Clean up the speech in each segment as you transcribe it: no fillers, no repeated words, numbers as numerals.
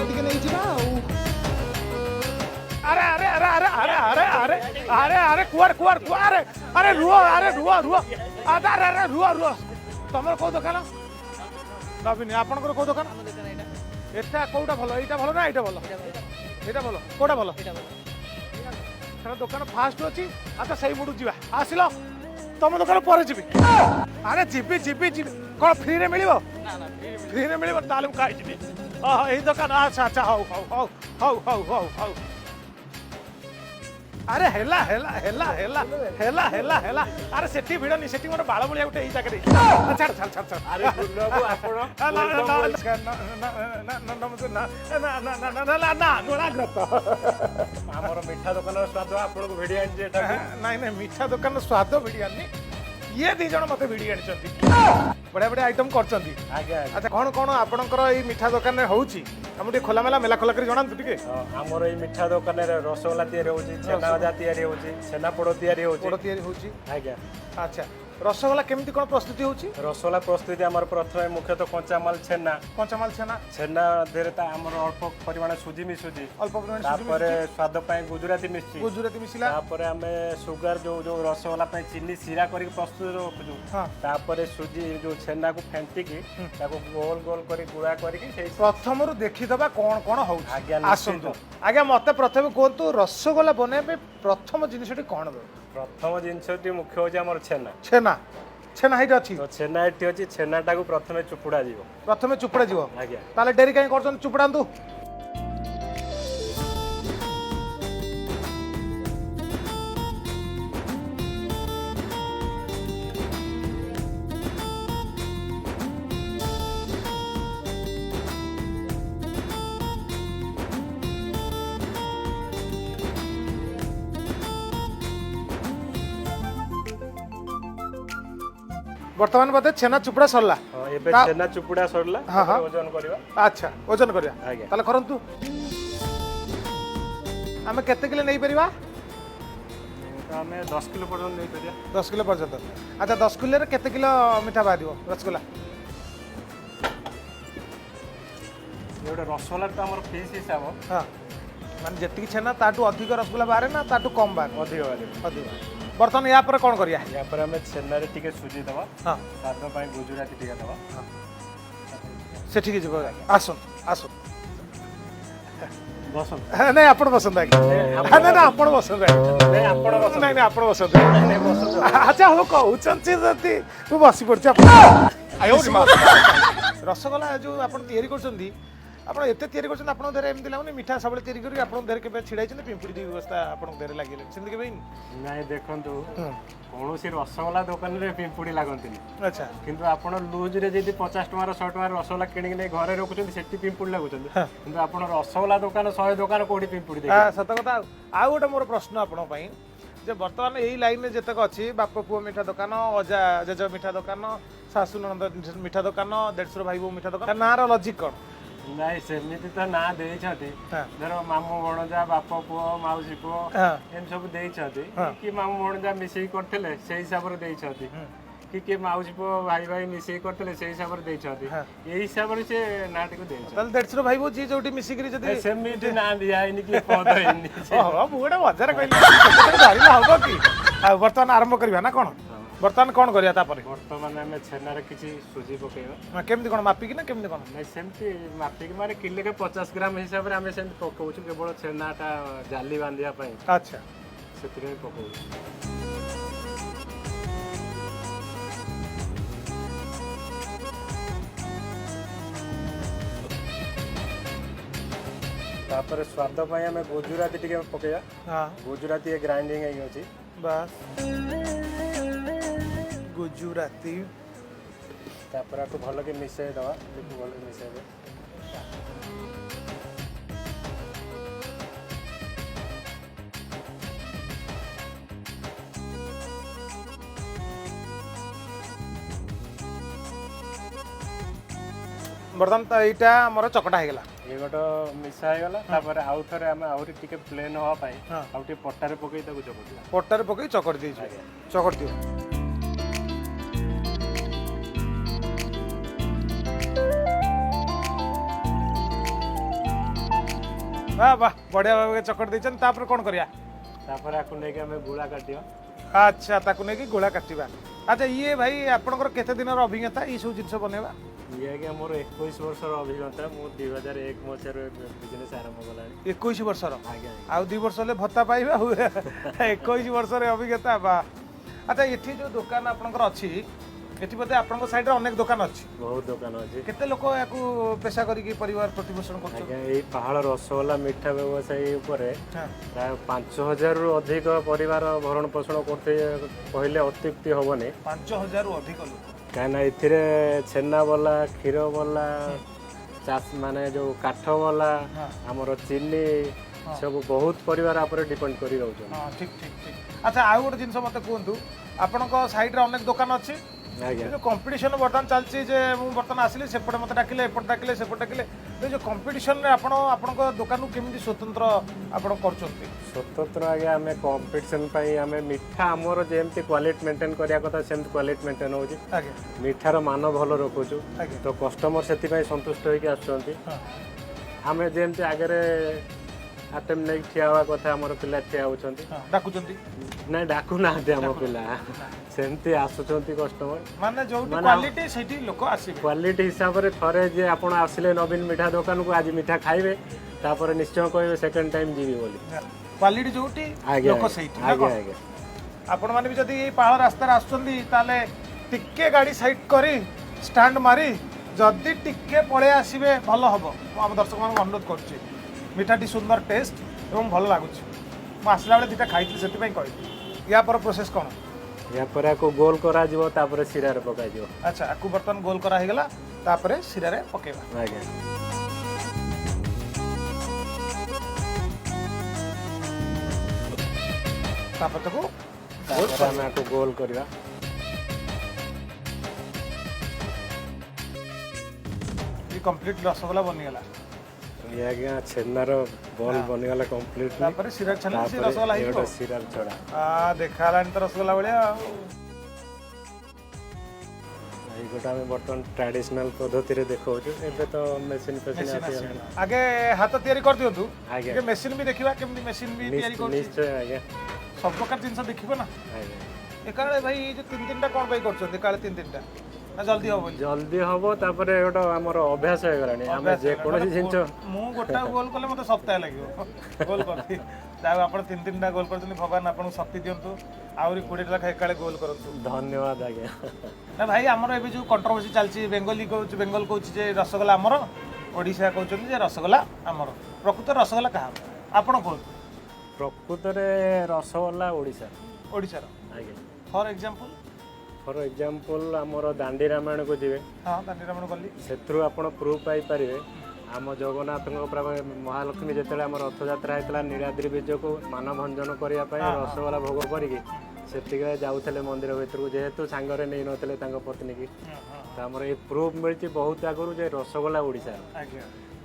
रसगोल्ला टिके नहीं जिबा अरे अरे अरे अरे अरे अरे अरे अरे अरे कुआर कुआर कुआर अरे रुआ अरे अरे रुआ तमर को दुकान नवीन आपनकर को दुकान एटा कोटा भलो एटा भलो ना एटा भलो एटा भलो कोटा भलो सेटा दुकान फास्ट अछि अच्छा सही मुडू जीवा आसिलो तम दुकान पर जीबी अरे जीबी जीबी जीबी कोन फ्री रे मिलिबो ना ना फ्री रे मिलिबो तालु खाइ जीबी एही दुकान अच्छा अच्छा हौ अरे हेला हेला हेला हेला हेला हेला हेला अरे सेठी भिड़ नि सेठी मोर बाळ बुलिया गुटे एई जाके छाड़ छाड़ छाड़ छाड़ अरे गुल्लबू आपण हमर मिठा दुकान स्वाद आपण को भिडी आनि जेटा नहीं नहीं मीठा दुकान स्वाद भिड़ी आनी ये दी जन मते भिड़ी आनी बढ़िया बढ़िया आइटम करछंती अच्छा कौन कौन आपनकर ई मीठा दुकान रे होउची हम टे खोला मेला मेला खोला करी जणान टिके हमर ई मिठा दुकान रे रसगोल्ला तयारी होउची छेना गजा तयारी होउची छेना पोड़ तयारी होउची पोड़ तयारी होउची आज्ञा अच्छा रसगोल्ला केमती कोन प्रस्तुति होउची रसगोल्ला प्रस्तुति हमर प्रथमे मुख्यतः कच्चामाल छेना छेना देरता हमर अल्प परिमाण सुजी मिसुजी अल्प परिमाण सुजी तापर स्वाद पय गुजराती मिसिला तापर हमें सुगर जो जो रसगोल्ला पय चीनी सिरा करी प्रस्तुत रखुजु तापर सुजी जो छेना को फेंटी की ताको गोल गोल करी गुळा करी की सेही प्रथम रु देखि दबा कोन कोन होउची आज्ञा आसंतु आज्ञा मते प्रथमे कोंतु रसगोल्ला बनेबे प्रथम जिनिसटी कोन दो प्रथम जिनसटी मुख्य होची हमर छेना छेना छेना हिट अछि तो छेना एटी अछि छेनाटा को प्रथमे चुपुडा जीवो प्रथमे चुपड़ा जीवो आज्ञा ताले डेरी काई करछन चुपड़ांतु वर्तमान बाते छेना चुपड़ा सरला एबे छेना चुपुडा सरला ओजन करबा अच्छा ओजन करिया आज्ञा ताले करंतु आमे केते किलो नै परिबा हमें 10 किलो पर्यंत नै परिया 10 किलो पर्यंत अच्छा 10 किलो रे केते किलो मिठा बादिबो रसगोल्ला एटा रसगोल्ला तो हमर पीस हिसाब हां माने जेतिकी छेना ताटू अधिक रसगोल्ला बारे ना ताटू कम बारे अधिक बर्तन या पर कोन करिया या पर हमें छेना रे टिके सुजी दबा हां स्वाद पय गुजराती टिके दबा से ठीक जीव आसुन आसुन बसन नहीं आपण बसंत आगे ना ना आपण बसंत नहीं आपण बसन नहीं नहीं आपण बसंत नहीं बसंत अच्छा हो कहू चंची जति तू बसी पड़छ आयो रसगोल्ला जो आपण तयारी करछंती आपण एते तयारी करछन आपण देरे एमति लागुनी मिठा सबले तयारी करी आपण देरे केबे छिडाई छन पिंपुडी दी व्यवस्था आपण देरे लागिले सिंध केबे नहीं देखंतु कोनोसी रसगोल्ला दुकान रे पिंपुडी लागंतिनी अच्छा किंतु आपण लूज रे जदी 50 टका 100 टका रसगोल्ला किनि नै घरे रखुछन सेठी पिंपुडी लागुछन किंतु आपण रसगोल्ला दुकान 100 दुकान कोडी पिंपुडी दे हां सत कथा आ गोटे मोर प्रश्न आपण पई जे वर्तमान एही लाइन में जतक अछि बाप पुओ मिठा दुकान अजा जेज मिठा दुकान सासु ननद मिठा दुकान देढसुर भाई बो मिठा दुकान नार लॉजिक कोन नहीं सेमिति तो ना देई छथि धर मामू भणजा बाप पुओ माउसी पुओ एम सब देई छथि कि मामू भणजा मिसई करथले सेही हिसाब रे देई छथि कि के माउसी पुओ भाई भाई मिसई करथले सेही हिसाब रे देई छथि एही हिसाब रे से नाटी को देई छथि तल देढसुर भाई बो जी जोटी मिसी करी जदी सेमिति ना दिया इनी कि पद इनी ओहो बुडा मजार कइले धारिला हबो कि वर्तमान आरंभ करबा ना कोन वर्तमान कोन करिया ता परे वर्तमान में छेना रे किछि सुजी पकेबा केमति कोन मापी कि ना केमति कोन नहीं सेमति मापी के मारे किले के 50 ग्राम हिसाब रे हमें सेमति पकोउछु केवल छेनाटा जाली बांधिया पई अच्छा सेतिरे पकोउछु तापर स्वाद पई हमें गुजराती टिके पकेया हां गुजराती ग्राइंडिंग है अछि बस गुजराती तापर आको भलो के मिसै दवा देखु भलो के मिसै दे बर्तमान तो यहाँ मोर चकटा हो गला ये गोटे मिसा हो गला तापर आउ थरे हम आउरी टिके प्लेन होवा पाई आउ टिके पट्टारे पकई ताको चकटिला पट्टारे पकई चकट दी चकट दियो वाह वाह बढ़िया भाव चकट देछन तापर कोन करिया तापर आकु नै के हमें गुळा काटियो अच्छा ताकू नै कि गोळा काटिबा अच्छा ये भाई आपनकर केते दिन रो अभिज्ञता ई सब जिंस बनेबा ये कि मोर 21 वर्षर अभिज्ञता मु 2001 मसियार बिजनेस आरंभ कलानी 21 वर्षर आज्ञा आउ 2 वर्ष ले भत्ता पाइबा 21 वर्ष रे अभिज्ञता बा अच्छा एठी जो दुकान आपनकर अछि एठी बते आपनकर साइड रे अनेक दुकान अछि बहुत दुकान अछि केते लोक याकू पेशा करी की परिवार प्रतिपोषण करछ आज्ञा एई पहाड़ रसगोल्ला मिठा व्यवसायी ऊपर हां प्राय 5000 रु अधिक परिवार भरण पोषण करते कहले अत्युक्ति होबने 5000 रु अधिक लोक कहना इथिरे छेना वाला क्षीर वाला चाष माने जो काठ वाला हमर चीनी सब बहुत परिवार आपरे डिपेंड करी रहउछ हां ठीक ठीक ठीक अच्छा आउ गोटे जिंस मते कहंतु आपनका साइड रे अनेक दुकान अछि आज्ञा जो कंपटीशन वर्तमान चलछि जे मु वर्तमान आसिले सेपटे मते डाकिले एपटे डाकिले सेपटे डाकिले तो जो कंपटीशन रे आपनका दुकान केमिति स्वतंत्र आपण करचंती स्वतंत्र आगे हमें कंपटीशन पाई हमें मिठा हमर जेमति क्वालिटी मेंटेन करिया कथा सेम क्वालिटी मेंटेन होछि आगे मिठार मान भलो रखुछु आगे तो कस्टमर सेति पई संतुष्ट होई के आछंती हां हमें जेमति आगे आटम नै ठिया हुआ कथा हमर पिला ठिया होछंती हां डाकुचंती नै डाकू ना दे हम पिला सेमति आछुचंती कस्टमर माने जो क्वालिटी सेठी लोक आसीबे क्वालिटी हिसाब रे थरे जे आपण आसिले नवीन मिठा दुकान को आज मिठा खाइबे तापर निश्चय कहबे सेकंड टाइम जीवी बोली क्वालिटी जोटी लोक सेठी आगे आगे आपण माने भी जदी पहाड़ रास्ता रे आछंती ताले टिके गाड़ी साइड करी स्टैंड मारी जदी टिके पळे आसीबे भलो हबो हम दर्शक मान अनुरोध करछि मिठाटी सुंदर टेस्ट एवं भल लागुच आसला बेले दुटा खाई से कही या पर प्रोसेस कौन या पर आको गोल करा जिवो तापर सिरा रे पका जिवो अच्छा आकु बर्तन गोल करा हे गला तापर सिरा रे पकेबा आगे तापर तको तापर हम आको गोल करबा ये कंप्लीट रसगोल्ला बनि गला ये आज्ञा छेनार बॉल बनि गला कंप्लीट तापर सिरा छना से रसगोल्ला हिबो एटा सिरा छडा आ देखालानी तो रसगोल्ला बलिया एई गोटा हम बर्तन ट्रेडिशनल पद्धति रे देखौ छु एबे तो मशीन पेशन आती आगे हाथ तैयारी कर दियंतु आगे के मशीन भी देखिबा केमनी मशीन भी तैयारी कर निश्चय आगे सब प्रकार जिंस देखिबो ना आगे एकाले भाई जो तीन तीनटा कोन भाई करछन काले तीन तीनटा ना जल्दी हो जल्दी हबो तापरे एटा हमर अभ्यास हो गलानी हम जे कोनसी जिंस मु गोटा गोल कले मते सप्ताह लागियो गोल करती जाव आपण तीन तीनटा गोल करछन भगवान आपण शक्ति दियंतु आउरी 20 टा एकाले गोल करंतु धन्यवाद आगे ना भाई हमर एबे जो कंट्रोवर्सी चलची बेंगली कहूच बेंगल कहूच जे रसगोल्ला हमर ओडिसा कहउछन जे रसगोल्ला हमर प्रकृत रसगोल्ला कहा आपण कहू प्रकृत रे रसगोल्ला ओडिसा रो आगे फॉर एग्जांपल हमर दांडी रामायण को जिवे हां दांडी रामायण गल्ली सेत्रु आपण प्रूफ पाई परिवे आम जगन्नाथ महालक्ष्मी जिते आम रथयात्रा होता नीलाद्रि बीज को मानभंजन करने रसगोल्ला भोग करके जाऊे मंदिर भर जेहेतु सांगरे नहीं नथिले पत्नी की तो आमर ये प्रूफ मिली बहुत आगु जे रसगोल्ला ओडिशा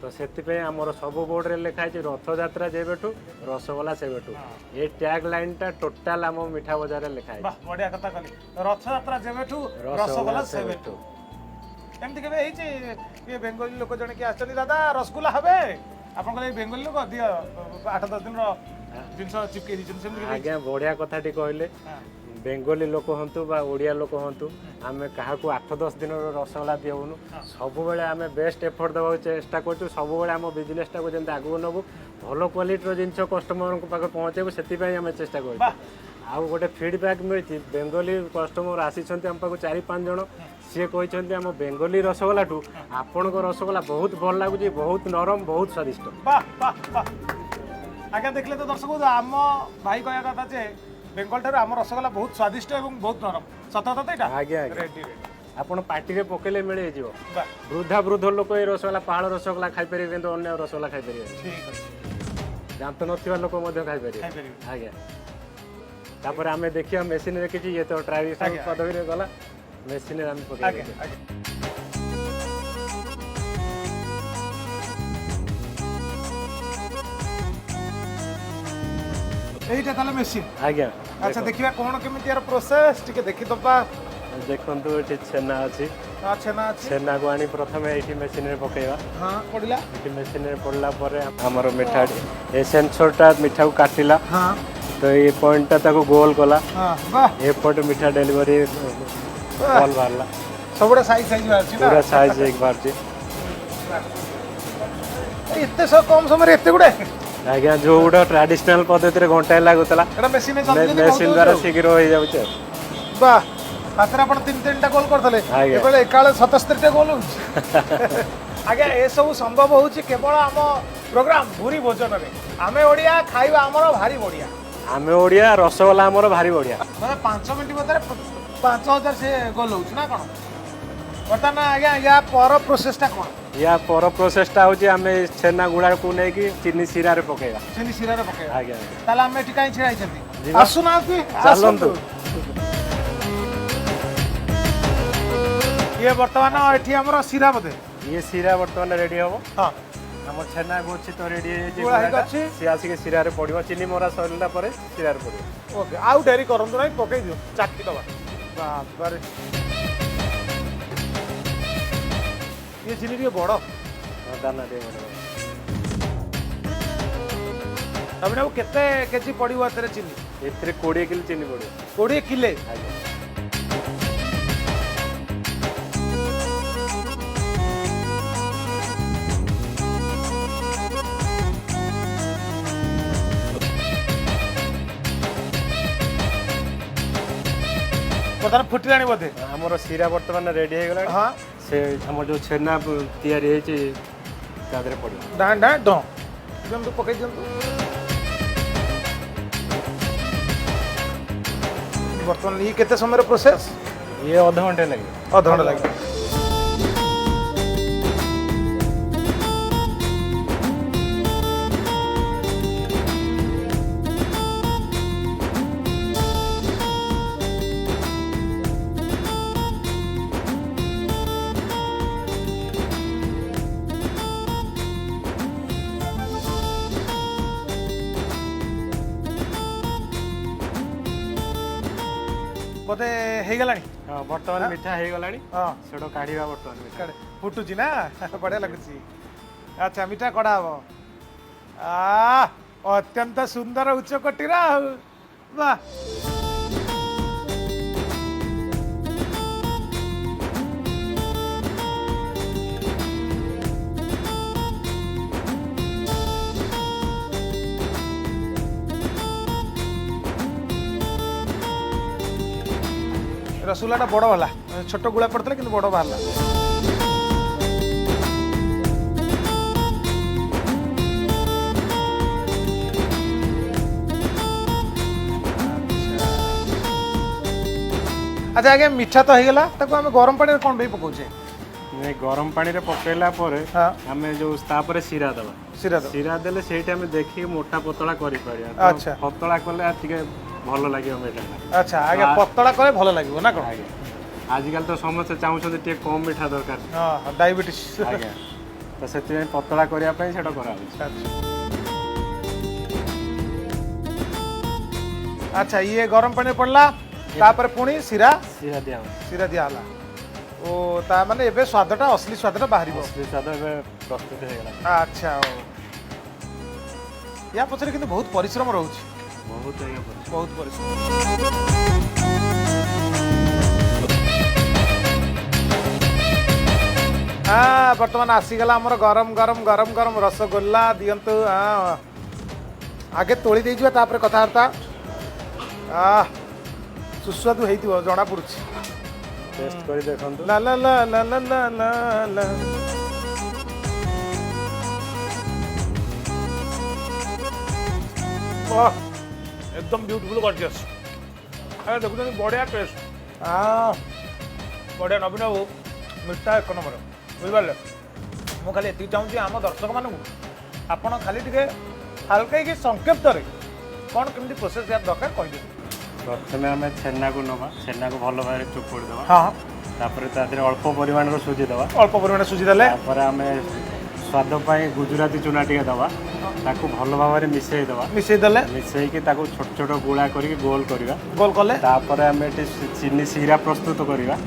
तो से आमर सब बोर्ड रे लिखाई रथयात्रा जेबेठू रसगोल्ला सेबेठू ये टैग लाइन टा टोटाल आम मिठा बजार रे लिखाई बढ़िया कथा कहली रथयात्रा जेबेठू रसगोल्ला सेबेठू एमती के ये बेंगली लोक जन कि आछन दादा रसगोल्ला हबे आपन कहले बेंगली लोक दियो 8-10 दिन रो जिंस चिपके दिछन सेमती के आज्ञा बढ़िया कथाटी कहले बेंगली लोक हंतु बा ओडिया लोक हंतु आमे काहाकू 8-10 दिन रसगोल्ला दियौनु सब बेले आमे बेस्ट एफर्ट देबा चेष्टा करछु सब बेले हम बिजनेस टा को जेंत आगु नबु भलो क्वालिटी रो जिंस कस्टमर को पाखे पहुंचेबो सेति पई आमे चेष्टा करछु आउ गोटे फीडबैक मिली बेंगली कस्टमर आसीचंती हम पाखु 4-5 जण सी कहते आम बेंगली रसगोल्ला ठू आपण रसगोल्ला बहुत भल लगुच बहुत नरम बहुत स्वादिष्ट आगे देखले तो दर्शक आम भाई कह कथा जे बेंगल ठार आम रसगोल्ला बहुत स्वादिष्ट और बहुत नरम सतत तो आज्ञा आपण पार्टी रे पकेले मिले जिवो वृद्धा वृद्ध लोक ए रसगोल्ला पहाड़ रसगोल्ला खाई परिबे किंतु अन्य रसगोल्ला खाई परिबे ठीक अछि जानत नथिबा लोक मध्ये खाई परिबे आज्ञा तापर आमे देखिया मशीन रे किछि ये तो ट्रेडिशनल पद्धति रे गला मशीन रे हम पके एटा ताले मशीन आज्ञा अच्छा देखिबा कोन केमिति यार प्रोसेस टिके देखि दबा ଦେଖନ୍ତୁ ଏଠି ଛେନା ଅଛି। ଛେନା ଅଛି। ଛେନାକୁ ଆଣି ପ୍ରଥମେ ଏଇଠି ମେସିନରେ ପକେଇବା। ହଁ ପଡ଼ିଲା। ଏଠି ମେସିନରେ ପଡ଼ିଲା ପରେ ଆମର ମିଠା ଏ ସେନ୍ସରଟା ମିଠାକୁ କାଟିଲା। ହଁ ତ ଏ ପଏଣ୍ଟଟା ତାକୁ ଗୋଲ କଲା। ହଁ ବାଃ ଏପଟେ ମିଠା ଡେଲିଭରି କଲ୍ ବାହାରିଲା। ସବୁଟା ସାଇଜ୍ ବାହାରୁଛି ନା? ପୁରା ସାଇଜ୍ ହେଇକି ବାହାରୁଛି। ଏତେ କମ୍ ସମୟରେ ଏତେ ଗୁଡ଼େ? ଆଜ୍ଞା ଯୋଉଟା ଟ୍ରାଡିସନାଲ ପଦ୍ଧତିରେ ଘଣ୍ଟାଏ ଲାଗୁଥିଲା ଏଟା ମେସିନ୍ ମେସିନ୍ ଦ୍ୱାରା ଶୀଘ୍ର ହେଇଯାଉଛି ଆଉ। ବାଃ ହାତରେ ଆପଣ 3-3ଟା ଗୋଲ କରିଥିଲେ ଏବେଳେ ଏକାବେଳେ 77ଟା ଗୋଲ ହେଉଛି। ଆଜ୍ଞା ଏସବୁ ସମ୍ଭବ ହେଉଛି କେବଳ ଆମ ପ୍ରୋଗ୍ରାମ ଭୁରି ଭୋଜନରେ। ଆମେ ଓଡ଼ିଆ ଖାଇବା ଆମର ଭାରି ବଢ଼ିଆ। ଆମେ ଓଡ଼ିଆ ରସଗୋଲା ଆମର ଭାରି ବଢ଼ିଆ। ମାନେ 5 ମିନିଟ୍ ଭିତରେ 5000 ସେ ଗୋଲ ହେଉଛି ନା କ'ଣ? ବର୍ତ୍ତମାନ ଆଜ୍ଞା ୟା ପର ପ୍ରୋସେସଟା କ'ଣ? ୟା ପର ପ୍ରୋସେସଟା ହେଉଛି ଆମେ ଛେନା ଗୁଡ଼ାକୁ ନେଇକି ଚିନି ଶିରାରେ ପକେଇବା। ଚିନି ଶିରାରେ ପକେଇବା। ଆଜ୍ଞା ତାହେଲେ ଆମେ ଏଠି କାହିଁ ଛିଡ଼ା ହେଇଛନ୍ତି? ଯିବା। ଆସୁନାହାନ୍ତି ଚାଲନ୍ତୁ। ଇଏ ବର୍ତ୍ତମାନ ଏଠି ଆମର ଶିରା ବୋଧେ? ଇଏ ଶିରା ବର୍ତ୍ତମାନ ରେଡ଼ି ହେବ। ହଁ ଆମର ଛେନା ଗୋଛି ତ ରେଡ଼ି ହେଇଯାଇଛି। ଗୁଳା ହେଇକି ଅଛି। ସିଏ ଆସିକି ଶିରାରେ ପଡ଼ିବ। ଚିନି ମରା ସରିଲା ପରେ ଶିରାରେ ପଡ଼ିବ। ଓକେ ଆଉ ଡେରି କରନ୍ତୁ ନାହିଁ ପକେଇ ଦିଅ ଚାଖି ଦେବା। ବାବାରେ ଇଏ ଚିନି ଟିକେ ବଡ଼। ଦାନା ଟିକେ ବଡ଼। ତାପରେ ଆଉ କେତେ କେଜି ପଡ଼ିବ ଏଥିରେ ଚିନି? ଏଥିରେ 20 କିଲୋ ଚିନି ପଡ଼ିବ। 20 କିଲେ? ଆଜ୍ଞା ବର୍ତ୍ତମାନ ଫୁଟିଲାଣି ବୋଧେ? ଆମର ଶିରା ବର୍ତ୍ତମାନ ରେଡ଼ି ହେଇଗଲାଣି। ହଁ ସେ ଆମର ଯେଉଁ ଛେନା ତିଆରି ହେଇଛି ତା ଦେହରେ ପଡ଼ିବ। ଡାଁ ଡାଁ ଡଁ ଦିଅନ୍ତୁ ପକେଇ ଦିଅନ୍ତୁ। ବର୍ତ୍ତମାନ ଇଏ କେତେ ସମୟର ପ୍ରୋସେସ୍? ଇଏ ଅଧଘଣ୍ଟେ ଲାଗିବ। ଅଧଘଣ୍ଟେ ଲାଗିବ। ବୋଧେ ହେଇଗଲାଣି? ହଁ ବର୍ତ୍ତମାନ ମିଠା ହେଇଗଲାଣି। ହଁ ସେଟା କାଢ଼ିବା ବର୍ତ୍ତମାନ ମିଠା ଫୁଟୁଛି ନା ବଢ଼ିଆ ଲାଗୁଛି। ଆଚ୍ଛା ମିଠା କଢ଼ା ହବ। ଅତ୍ୟନ୍ତ ସୁନ୍ଦର ଉଚ୍ଚ କୋଟିର ଆଉ ବାଃ। ରସଗୋଲାଟା ବଡ଼ ହେଲା, ଛୋଟ ଗୁଳା ପଡ଼ିଥିଲା କିନ୍ତୁ ବଡ଼ ବାହାରିଲା। ଆଚ୍ଛା ଆଜ୍ଞା ମିଠା ତ ହେଇଗଲା, ତାକୁ ଆମେ ଗରମ ପାଣିରେ କ'ଣ ପାଇଁ ପକାଉଛେ? ଗରମ ପାଣିରେ ପକେଇଲା ପରେ ଆମେ ଯୋଉ ତାପରେ ଶିରା ଦେବା। ଶିରା ଦେଲେ ସେଇଠି ଆମେ ଦେଖିକି ମୋଟା ପତଳା କରିପାରିବା। ଆଚ୍ଛା ପତଳା କଲେ ଟିକେ ଭଲ ଲାଗିବ ମିଠାଟା। ଆଚ୍ଛା ଆଜ୍ଞା ପତଳା କଲେ ଭଲ ଲାଗିବ ନା କ'ଣ? ଆଜ୍ଞା ଆଜିକାଲି ତ ସମସ୍ତେ ଚାହୁଁଛନ୍ତି ଟିକେ କମ୍ ମିଠା ଦରକାର। ହଁ ଡାଇବେଟିସ୍। ଆଜ୍ଞା ତ ସେଥିପାଇଁ ପତଳା କରିବା ପାଇଁ ସେଟା କରାହେଉଛି। ଆଚ୍ଛା ଇଏ ଗରମ ପାଣିରେ ପଡ଼ିଲା ତାପରେ ପୁଣି ଶିରା ଦିଆ ହେଲା। ଓ ତା ମାନେ ଏବେ ସ୍ୱାଦଟା ଅସଲି ସ୍ୱାଦଟା ବାହାରିବ। ଅସଲି ସ୍ୱାଦ ଏବେ ପ୍ରସ୍ତୁତ ହେଇଗଲା। ଆଚ୍ଛା ୟା ପଛରେ କିନ୍ତୁ ବହୁତ ପରିଶ୍ରମ ରହୁଛି। ବହୁତ ପରିଶ୍ରମ। ବର୍ତ୍ତମାନ ଆସିଗଲା ଆମର ଗରମ ଗରମ ଗରମ ଗରମ ରସଗୋଲା। ଦିଅନ୍ତୁ। ଆଗେ ତୋଳି ଦେଇଯିବା ତାପରେ କଥାବାର୍ତ୍ତା। ସୁସ୍ୱାଦୁ ହେଇଥିବ ଜଣା ପଡୁଛି। ଟେଷ୍ଟ କରି ଦେଖନ୍ତୁ। ଲା ଲା ଲା ଲା ଲା ଲା ଲା ଲା। एकदम ब्यूटीफुल गॉर्जियस। अरे देखुଛନ୍ତି ବଢ଼ିଆ ଟେଷ୍ଟ। ବଢ଼ିଆ ନବୀନ ବାବୁ ମିଠା ଏକ ନମ୍ବର ବୁଝିପାରିଲେ। ମୁଁ ଖାଲି ଏତିକି ଚାହୁଁଛି ଆମ ଦର୍ଶକମାନଙ୍କୁ ଆପଣ ଖାଲି ଟିକେ ହାଲକା ହେଇକି ସଂକ୍ଷିପ୍ତରେ କ'ଣ କେମିତି ପ୍ରୋସେସ୍ ଦରକାର କହିଦେବେ। ପ୍ରଥମେ ଆମେ ଛେନାକୁ ନେବା। ଛେନାକୁ ଭଲ ଭାବରେ ଚୋପଡ଼ି ଦେବା। ହଁ ତାପରେ ତା ଦେହରେ ଅଳ୍ପ ପରିମାଣର ସୁଜି ଦେବା। ଅଳ୍ପ ପରିମାଣରେ ସୁଜି ଦେଲେ ତାପରେ ଆମେ स्वाद पाई गुजराती चूना टिके दवा ताकू भल भाव में मिसई दवा मिसई देले मिसई ताकू छोट छोट गुळा करके गोल करवा गोल कले तापर आम चीनी सीरा प्रस्तुत करवा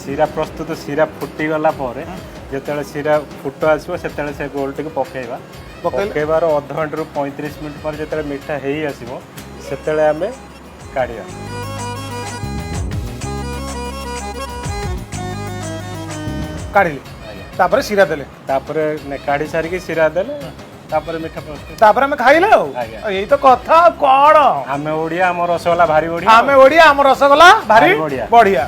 सीरा प्रस्तुत सीरा फुटी गला पर जिते सीरा फुट आसो से गोल टी पकेवा पकेबार अध घंटे रु 35 मिनट पर जिते मीठा हो आसो से आम काढ़ा काढिले तापर सीरा देले तापर काढ़ी सारिकी सीरा देले तापर मीठा प्रस्तुत तापर हम खाइले यही तो कथा कौन आम ओडिया आम रसगोला भारी बढ़िया आम ओडिया आम रसगोला भारी बढ़िया बढ़िया